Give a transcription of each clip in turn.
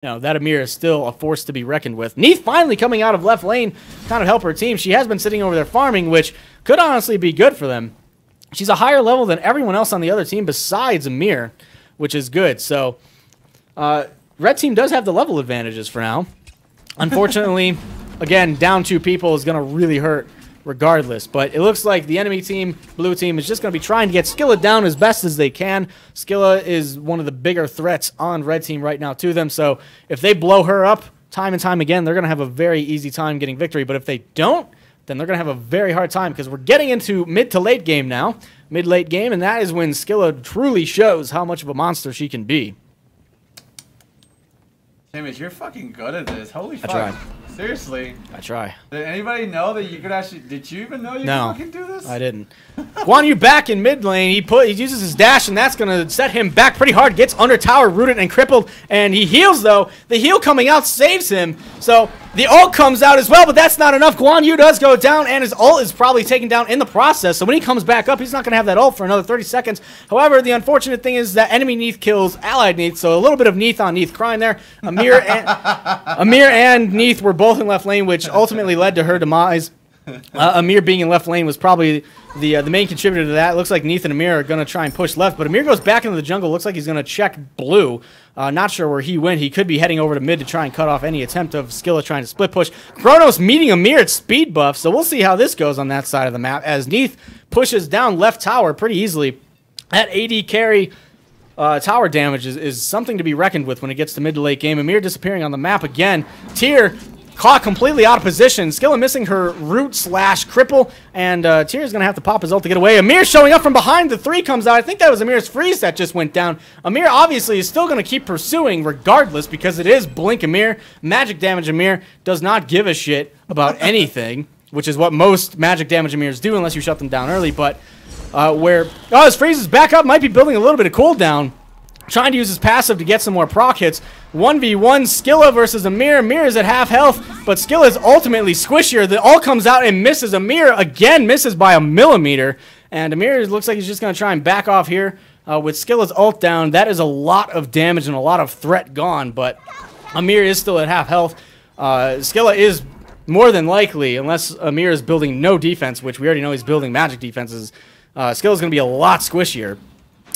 that Amir is still a force to be reckoned with. Neith finally coming out of left lane, kind of help her team. She has been sitting over there farming, which could honestly be good for them. She's a higher level than everyone else on the other team besides Amir, which is good. So, red team does have the level advantages for now. Unfortunately, again, down 2 people is going to really hurt regardless. But it looks like the enemy team, blue team, is just going to be trying to get Skilla down as best as they can. Skilla is one of the bigger threats on red team right now to them. So if they blow her up time and time again, they're going to have a very easy time getting victory. But if they don't, then they're going to have a very hard time because we're getting into mid to late game now. Mid-late game, and that is when Skilla truly shows how much of a monster she can be. Seamus, you're fucking good at this. Holy fuck. I try. Seriously. I try. Did anybody know that you could actually... Did you even know you could fucking do this? I didn't. Guan Yu back in mid lane. He uses his dash, and that's going to set him back pretty hard. Gets under tower, rooted, and crippled. And he heals, though. The heal coming out saves him. So the ult comes out as well, but that's not enough. Guan Yu does go down, and his ult is probably taken down in the process. So when he comes back up, he's not going to have that ult for another 30 seconds. However, the unfortunate thing is that enemy Neith kills allied Neith. So a little bit of Neith on Neith crime there. Amir and Neith were both in left lane, which ultimately led to her demise. Amir being in left lane was probably the main contributor to that. It looks like Neith and Amir are going to try and push left, but Amir goes back into the jungle. Looks like he's going to check blue. Not sure where he went. He could be heading over to mid to try and cut off any attempt of Skilla trying to split push. Kronos meeting Amir at speed buff, so we'll see how this goes on that side of the map as Neith pushes down left tower pretty easily. That AD carry tower damage is something to be reckoned with when it gets to mid to late game. Amir disappearing on the map again. Tyr caught completely out of position. Skilla missing her root / cripple, and Tyr is going to have to pop his ult to get away. Amir showing up from behind. The 3 comes out. I think that was Amir's freeze that just went down. Amir obviously is still going to keep pursuing regardless because it is Blink Amir. Magic damage Amir does not give a shit about anything, which is what most magic damage Amirs do unless you shut them down early. But his freeze is back up, might be building a little bit of cooldown. Trying to use his passive to get some more proc hits. 1v1 Skilla versus Amir. Amir is at half health, but Skilla is ultimately squishier. The ult comes out and misses. Amir again misses by a millimeter. And Amir looks like he's just going to try and back off here with Skilla's ult down. That is a lot of damage and a lot of threat gone, but Amir is still at half health. Skilla is more than likely, unless Amir is building no defense, which we already know he's building magic defenses, Skilla's going to be a lot squishier.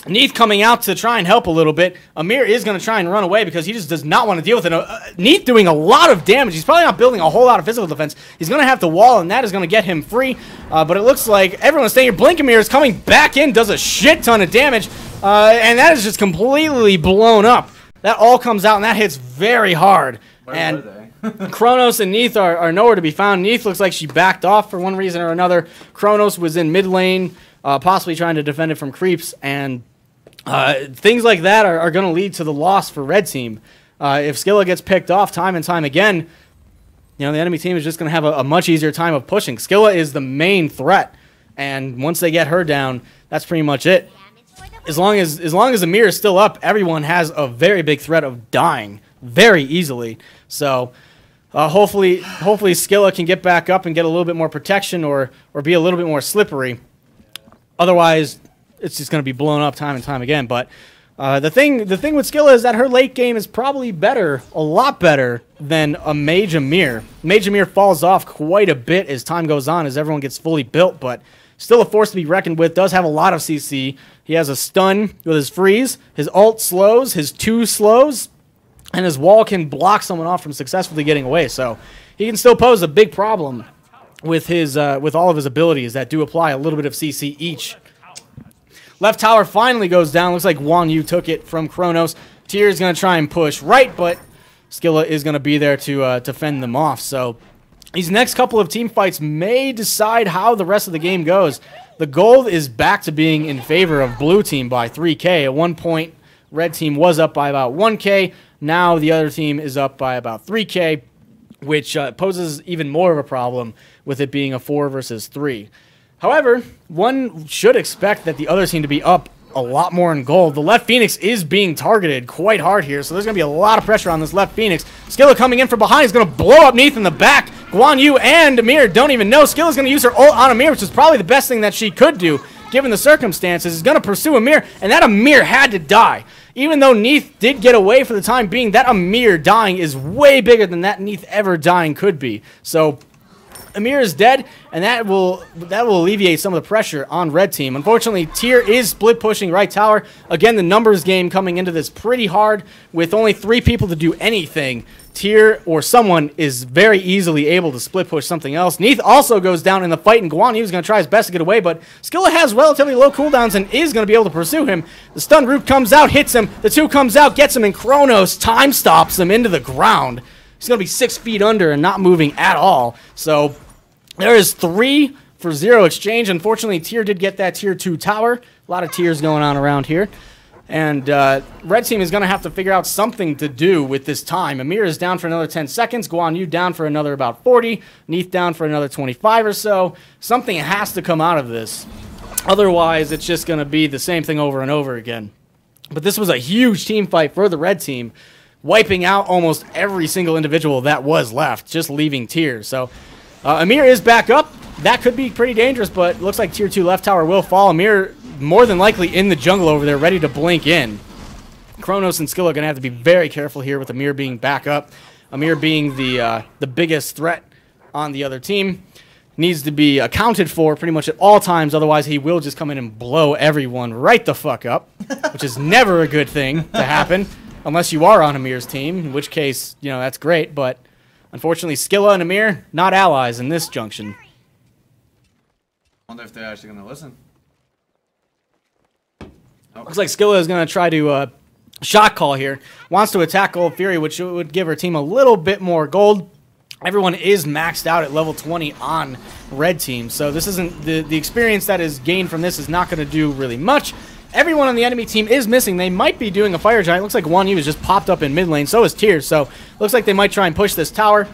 Neith coming out to try and help a little bit. Amir is going to try and run away because he just does not want to deal with it. Neith doing a lot of damage. He's probably not building a whole lot of physical defense. He's going to have to wall, and that is going to get him free. But it looks like everyone's staying here. Blink Amir is coming back in, does a shit ton of damage, and that is just completely blown up. That all comes out, and that hits very hard. Where were they? Kronos and Neith are nowhere to be found. Neith looks like she backed off for one reason or another. Kronos was in mid lane, possibly trying to defend it from creeps, and things like that are going to lead to the loss for red team. If Skilla gets picked off time and time again, the enemy team is just going to have a much easier time of pushing. Skilla is the main threat, and once they get her down, that's pretty much it. As long as Amir is still up, everyone has a very big threat of dying very easily. So hopefully Skilla can get back up and get a little bit more protection or be a little bit more slippery. Otherwise, it's just going to be blown up time and time again. But the thing with Skilla is that her late game is probably better, a lot better than a Mage Amir. Mage Amir falls off quite a bit as time goes on, as everyone gets fully built, but still a force to be reckoned with. Does have a lot of CC. He has a stun with his freeze. His ult slows. His 2 slows. And his wall can block someone off from successfully getting away. So he can still pose a big problem with his with all of his abilities that do apply a little bit of CC each. Left tower finally goes down. Looks like Guan Yu took it from Kronos. Tyr is going to try and push right, but Skilla is going to be there to fend them off. So these next couple of team fights may decide how the rest of the game goes. The gold is back to being in favor of blue team by 3K. At one point, red team was up by about 1K. Now the other team is up by about 3K, which poses even more of a problem with it being a 4 versus 3. However, one should expect that the other team to be up a lot more in gold. The left Phoenix is being targeted quite hard here, so there's going to be a lot of pressure on this left Phoenix. Skilla coming in from behind is going to blow up Neith in the back. Guan Yu and Amir don't even know. Skilla's going to use her ult on Amir, which is probably the best thing that she could do, given the circumstances. Is going to pursue Amir, and that Amir had to die. even though Neith did get away for the time being, that Amir dying is way bigger than that Neith ever dying could be. So Amir is dead, and that will alleviate some of the pressure on red team. Unfortunately, Tyr is split pushing right tower. Again, the numbers game coming into this pretty hard with only 3 people to do anything. Tyr or someone is very easily able to split push something else. Neith also goes down in the fight, and Guan Yu is going to try his best to get away, but Skilla has relatively low cooldowns and is going to be able to pursue him. The stun root comes out, hits him. The 2 comes out, gets him, and Kronos time stops him into the ground. He's going to be 6 feet under and not moving at all. So there is 3 for 0 exchange. Unfortunately, Tyr did get that tier 2 tower. A lot of tiers going on around here. And red team is going to have to figure out something to do with this time. Amir is down for another 10 seconds. Guan Yu down for another about 40. Neith down for another 25 or so. Something has to come out of this. Otherwise, it's just going to be the same thing over and over again. But this was a huge team fight for the red team, wiping out almost every single individual that was left, just leaving Tyr. So Amir is back up. That could be pretty dangerous, but looks like tier 2 left tower will fall. Amir more than likely in the jungle over there, ready to blink in. Kronos and Skilla are going to have to be very careful here with Amir being back up. Amir being the biggest threat on the other team. Needs to be accounted for pretty much at all times, otherwise he will just come in and blow everyone right the fuck up, which is never a good thing to happen, unless you are on Amir's team, in which case, you know, that's great, but unfortunately Skilla and Amir, not allies in this junction. I wonder if they're actually going to listen. Nope. Looks like Skilla is going to try to shot call here. Wants to attack Gold Fury, which would give her team a little bit more gold. Everyone is maxed out at level 20 on red team, so this isn't the experience that is gained from this is not going to do really much. Everyone on the enemy team is missing. They might be doing a fire giant. Looks like Guan Yu has just popped up in mid lane. So is Tyr. So looks like they might try and push this tower.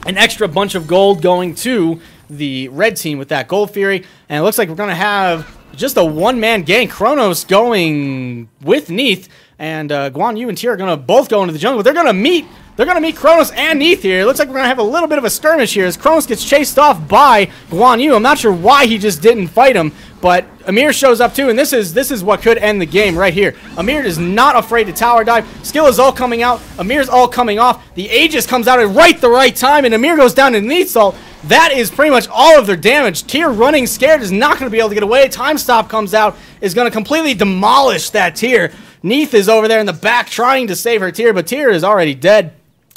An extra bunch of gold going to the red team with that Gold Fury, and it looks like we're going to have just a one-man gang. Kronos going with Neith, and Guan Yu and Tyr are going to both go into the jungle. They're going to meet. They're going to meet Kronos and Neith here. It looks like we're going to have a little bit of a skirmish here as Kronos gets chased off by Guan Yu. I'm not sure why he just didn't fight him, but Amir shows up too, and this is what could end the game right here. Amir is not afraid to tower dive. Skilla's all coming out. Amir's all coming off. The Aegis comes out at the right time, and Amir goes down to Neith's ult. That is pretty much all of their damage. Tyr running scared is not going to be able to get away. Time Stop comes out, is going to completely demolish that Tyr. Neith is over there in the back trying to save her Tyr, but Tyr is already dead.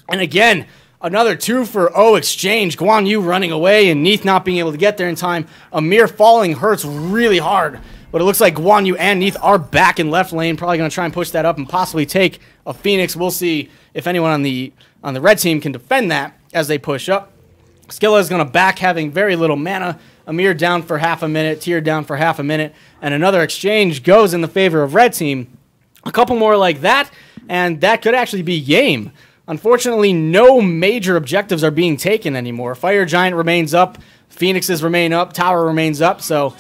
And again, another 2 for 0 exchange. Guan Yu running away and Neith not being able to get there in time. Amir falling hurts really hard. But it looks like Guan Yu and Neith are back in left lane. Probably going to try and push that up and possibly take a Phoenix. We'll see if anyone on the red team can defend that as they push up. Skilla is going to back having very little mana. Amir down for half a minute. Tyr down for half a minute. And another exchange goes in the favor of red team. A couple more like that, and that could actually be game. Unfortunately, no major objectives are being taken anymore. Fire Giant remains up, Phoenixes remain up, Tower remains up. So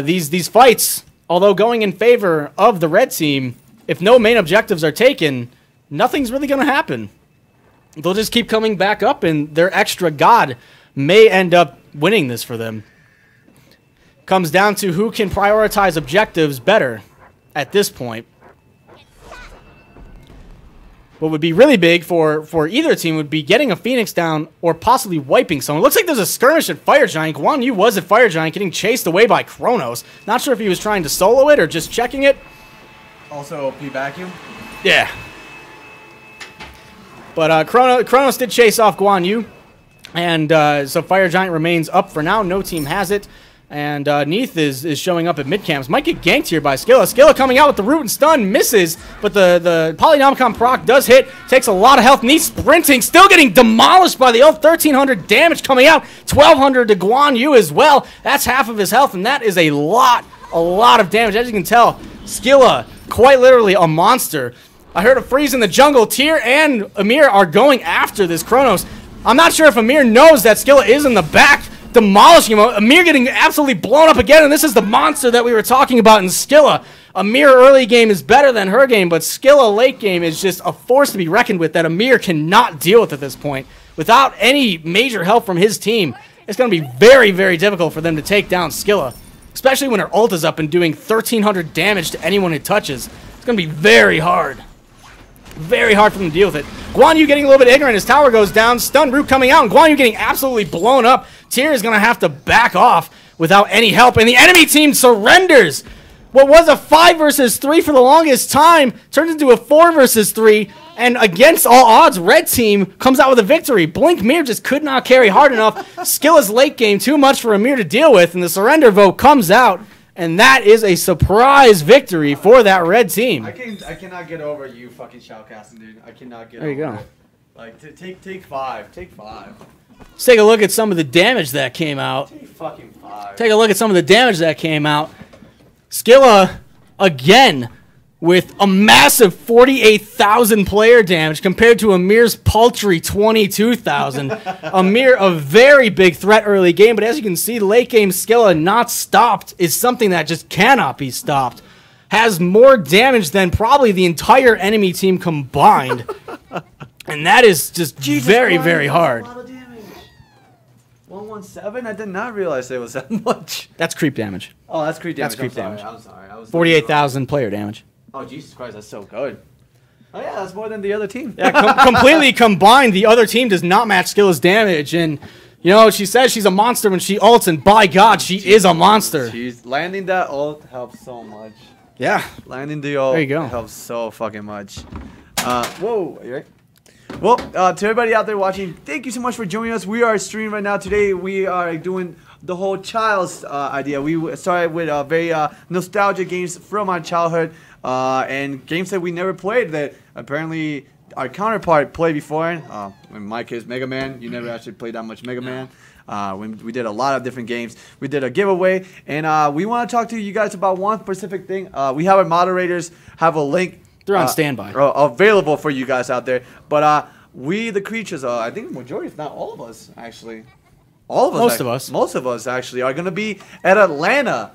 these fights, although going in favor of the red team, if no main objectives are taken, nothing's really going to happen. They'll just keep coming back up, and their extra god may end up winning this for them. Comes down to who can prioritize objectives better at this point. What would be really big for either team would be getting a Phoenix down or possibly wiping someone. Looks like there's a skirmish at Fire Giant. Guan Yu was at Fire Giant getting chased away by Kronos. Not sure if he was trying to solo it or just checking it. Also, OP vacuum? Yeah. But Kronos did chase off Guan Yu. And so Fire Giant remains up for now. No team has it. And Neith is showing up at mid-camps. Might get ganked here by Skilla. Skilla coming out with the root and stun. Misses. But the Polynomicon proc does hit. Takes a lot of health. Neith sprinting. Still getting demolished by the ult. 1,300 damage coming out. 1,200 to Guan Yu as well. That's half of his health. And that is a lot of damage. As you can tell, Skilla, quite literally a monster. I heard a freeze in the jungle. Tyr and Amir are going after this Kronos. I'm not sure if Amir knows that Skilla is in the back, demolishing him. Amir getting absolutely blown up again, and this is the monster that we were talking about in Skilla. Amir early game is better than her game, but Skilla late game is just a force to be reckoned with that Amir cannot deal with at this point. Without any major help from his team, it's going to be very, very difficult for them to take down Skilla, especially when her ult is up and doing 1,300 damage to anyone it touches. It's going to be very hard. Very hard for them to deal with it. Guan Yu getting a little bit ignorant. His tower goes down. Stun Root coming out. And Guan Yu getting absolutely blown up. Tyr is going to have to back off without any help. And the enemy team surrenders. What was a 5 versus 3 for the longest time turns into a 4 versus 3. And against all odds, red team comes out with a victory. Blink Mir just could not carry hard enough. Skilla's late game too much for Amir to deal with. And the surrender vote comes out. And that is a surprise victory for that red team. I cannot get over you fucking shoutcasting, dude. I cannot get there you over go. it. Like, take 5. Take 5. Let's take a look at some of the damage that came out. Take fucking 5. Take a look at some of the damage that came out. Skilla, again, with a massive 48,000 player damage compared to Amir's paltry 22,000. Amir, a very big threat early game, but as you can see, late game Skilla not stopped is something that just cannot be stopped. Has more damage than probably the entire enemy team combined. And that is just very, very hard. 117? I did not realize it was that much. That's creep damage. Oh, that's creep damage. That's creep damage. I'm sorry. I was 48,000 player damage. Oh, Jesus Christ, that's so good. Oh, yeah, that's more than the other team. Yeah, completely combined. The other team does not match Skilla's damage. And, you know, she says she's a monster when she ults, and by God, she is a monster. She's landing that ult helps so much. Yeah. Landing the ult there you go. helps so fucking much. Whoa, are you right? Well, to everybody out there watching, thank you so much for joining us. We are streaming right now. Today, we are doing the whole Child's idea. We started with very nostalgic games from our childhood. And games that we never played that apparently our counterpart played before. In my case, Mega Man. You never actually played that much Mega Man. We did a lot of different games. We did a giveaway, and we want to talk to you guys about one specific thing. We have our moderators have a link. They're on standby. Available for you guys out there. But we, the creatures, I think the majority, if not all of us, actually. All of us. Most of us, actually, are going to be at Atlanta.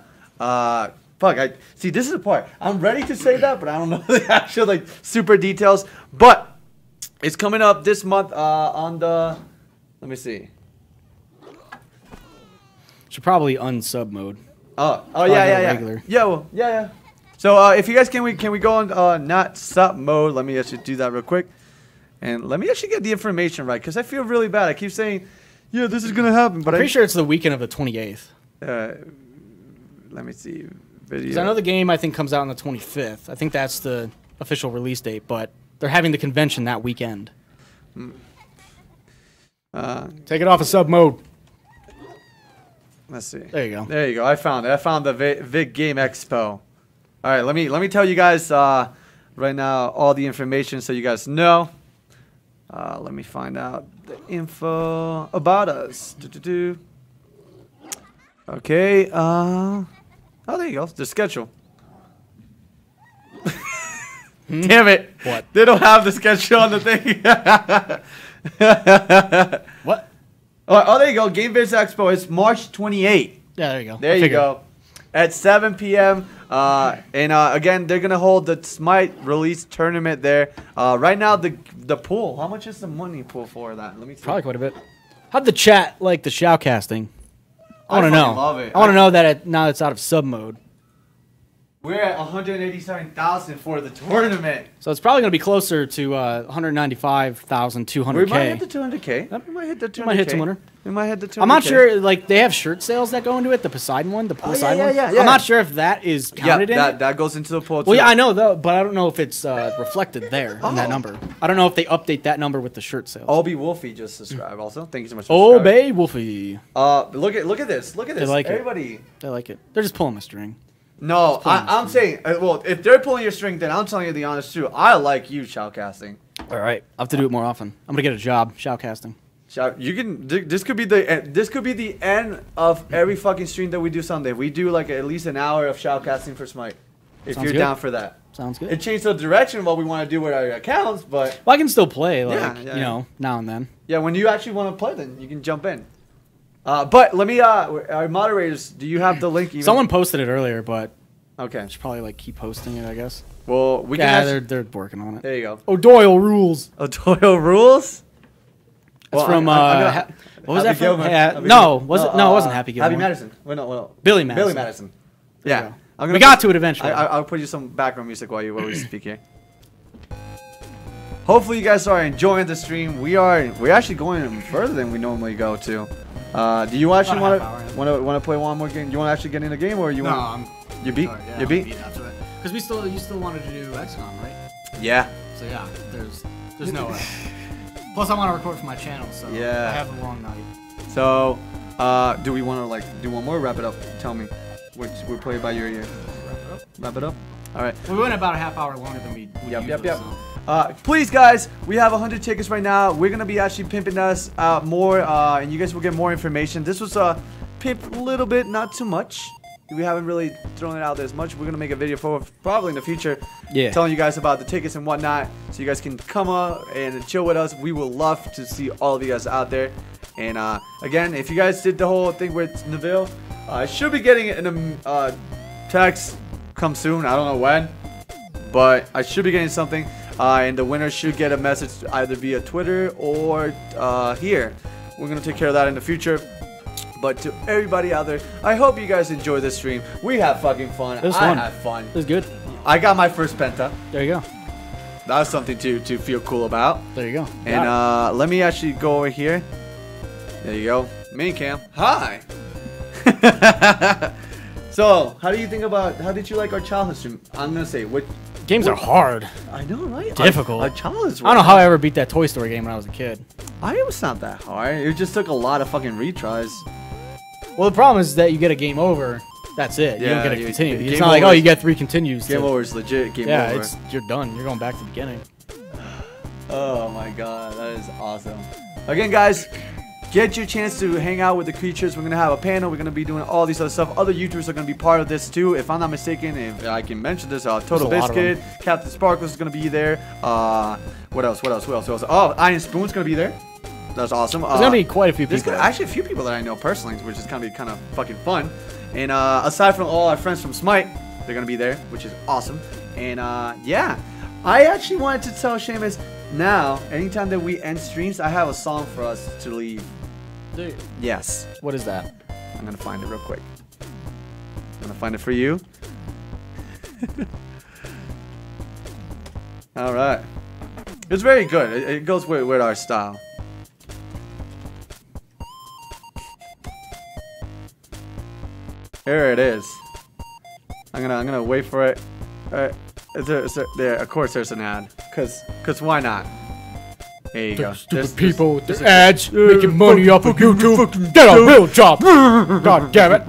See, this is the part. I'm ready to say that, but I don't know the actual, like, super details. But it's coming up this month on the, let me see. Should probably unsub mode. Oh yeah. Regular. Yeah. So if you guys can we go on not sub mode? Let me actually do that real quick, and let me actually get the information right because I feel really bad. I keep saying, yeah, this is gonna happen, but I'm pretty sure it's the weekend of the 28th. Let me see. Because I know the game I think comes out on the 25th. I think that's the official release date, but they're having the convention that weekend. Take it off of sub mode. Let's see. There you go. There you go. I found it. I found the Vic Game Expo. All right, let me tell you guys right now all the information so you guys know. Let me find out the info about us. Okay. Oh, there you go. The schedule. Damn it. What? They don't have the schedule on the thing. What? Oh, there you go. Game Viz Expo is March 28th. Yeah, there you go. There you go. At 7 p.m. Again, they're going to hold the Smite release tournament there. Right now, the pool. How much is the money pool for that? Let me see. Probably quite a bit. How'd the chat like the shoutcasting? I want to know. Love it. I want to know that now it's out of sub mode. We're at 187,000 for the tournament. So it's probably going to be closer to 195,200K. We might hit the 200K. We might hit the 200K. We might hit 200. We might hit the 200K. I'm not sure. Like they have shirt sales that go into it. The Poseidon one, the Poseidon one. Yeah. I'm not sure if that is counted in it. That goes into the pool too. Well, yeah, I know though, but I don't know if it's reflected there in that number. I don't know if they update that number with the shirt sales. Obi Wolfie just subscribed also. Thank you so much. Oh, Bay Wolfie. Look at this. Look at this. They like Everybody. They like it. They're just pulling a string. No, I'm saying, well, if they're pulling your string, then I'm telling you the honest truth. I like you shoutcasting. All right, I'll have to do it more often. I'm gonna get a job shoutcasting. You can. This could be the end of every fucking stream that we do Sunday. We do like at least an hour of shoutcasting for Smite. If Sounds you're good. down for that. Sounds good. It changed the direction of what we want to do with our accounts, but well, I can still play, like Yeah. you know, now and then. yeah, when you actually want to play, then you can jump in. But let me. Our moderators, do you have the link? Even? Someone posted it earlier, but Okay. I should probably like keep posting it, I guess. Well, we can. Yeah, they're working on it. There you go. O'Doyle rules. O'Doyle rules. That's from what was that Happy from? Gilman. No, was it? No, it wasn't Happy Gilmore. Happy Madison. Well, Billy Madison. Billy Madison. There Yeah. you We got to it eventually. I'll put you some background music while we speak here. Hopefully you guys are enjoying the stream. We're actually going further than we normally go to. Do you actually want to play one more game? Do you want to actually get in a game, or you want? You beat? Sorry, yeah, you beat? Because you still wanted to do XCOM, right? Yeah. So yeah, there's no way. Plus I want to record for my channel, so yeah. I have a long night. So, do we want to like do one more? Wrap it up. Tell me. We'll play it by your ear. Wrap it up. All right. We went about a half hour longer than we usually. So. Please, guys, we have 100 tickets right now. We're gonna be actually pimping us out more, and you guys will get more information. This was pimped a little bit, not too much. We haven't really thrown it out there as much. We're gonna make a video for probably in the future, telling you guys about the tickets and whatnot, so you guys can come up and chill with us. We will love to see all of you guys out there. And again, if you guys did the whole thing with Neville, I should be getting it in a text come soon. I don't know when, but I should be getting something. And the winner should get a message either via Twitter or here. We're gonna take care of that in the future. But to everybody out there, I hope you guys enjoy this stream. We have fucking fun. I had fun. It was good. I got my first penta. There you go. That was something to feel cool about. There you go. And let me actually go over here. There you go. Main cam. Hi. So, how did you like our childhood stream? I'm gonna say what games are hard. I know, right? Difficult. Our childhood. I don't know how I ever beat that Toy Story game when I was a kid. It was not that hard. It just took a lot of fucking retries. Well, the problem is that you get a game over. That's it. You don't get a continue. It's not like, oh, you get 3 continues. Game over is legit. Game over. Yeah, you're done. You're going back to the beginning. Oh my god, that is awesome. Again, guys, get your chance to hang out with the creatures. We're going to have a panel. We're going to be doing all these other stuff. Other YouTubers are going to be part of this too. If I'm not mistaken, if I can mention this, Total Biscuit, Captain Sparkles is going to be there. What else? Oh, Iron Spoon's going to be there. That's awesome. There's going to be quite a few people. There's actually a few people that I know personally, which is going to be kind of fucking fun. And aside from all our friends from Smite, they're going to be there, which is awesome. And yeah, I actually wanted to tell Seamus, now, anytime that we end streams, I have a song for us to leave. Dude. Yes. What is that? I'm going to find it real quick. I'm going to find it for you. All right. It's very good. It goes with our style. Here it is. I'm gonna wait for it. There, of course, there's an ad. Cause why not? There you go. Stupid people with their ads making money off of YouTube. Get a real job. God damn it.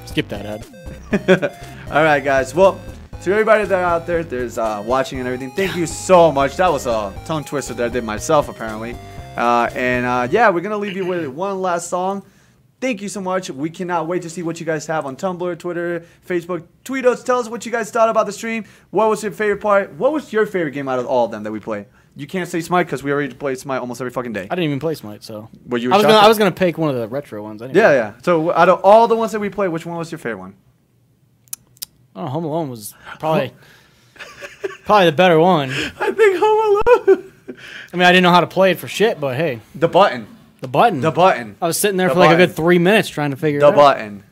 Skip that ad. All right, guys. Well, to everybody that out there's watching and everything, thank you so much. That was a tongue twister that I did myself apparently. Yeah, we're gonna leave you with one last song. Thank you so much. We cannot wait to see what you guys have on Tumblr, Twitter, Facebook. Tweet us. Tell us what you guys thought about the stream. What was your favorite part? What was your favorite game out of all of them that we played? You can't say Smite because we already play Smite almost every fucking day. I didn't even play Smite, so. I was gonna pick one of the retro ones. Anyway. Yeah. So out of all the ones that we played, which one was your favorite one? Oh, Home Alone was probably the better one. I think Home Alone. I mean, I didn't know how to play it for shit, but hey. The button. The button. The button. I was sitting there for like a good 3 minutes trying to figure it out. The button.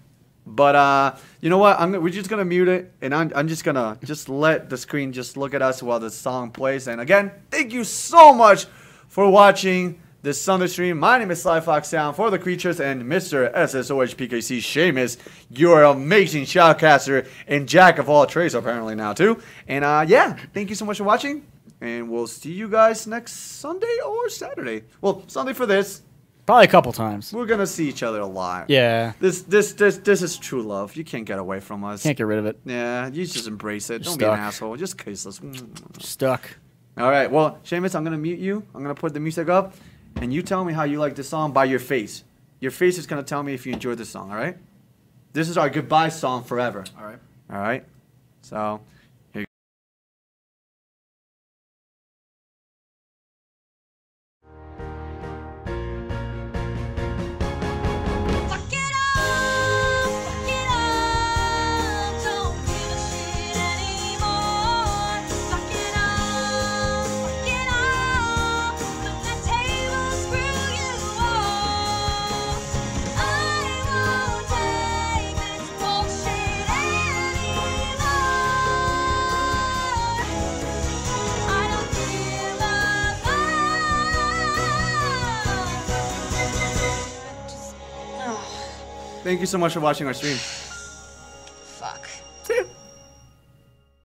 But you know what? We're just gonna mute it, and I'm just gonna let the screen just look at us while the song plays. And again, thank you so much for watching this Sunday stream. My name is Sly Fox Sound for the creatures and Mr. SSSSSSS Seamus, your amazing shoutcaster and jack of all trades apparently now too. And yeah, thank you so much for watching, and we'll see you guys next Sunday or Saturday. Well, Sunday for this. Probably a couple times. We're gonna see each other a lot. Yeah. This is true love. You can't get away from us. Can't get rid of it. Yeah, you just embrace it. You're Don't be an asshole. Just kiss us. Stuck. All right. Well, Seamus, I'm gonna mute you. I'm gonna put the music up, and you tell me how you like this song by your face. Your face is gonna tell me if you enjoyed this song. All right. This is our goodbye song forever. All right. All right. So. Thank you so much for watching our stream. Fuck. See ya.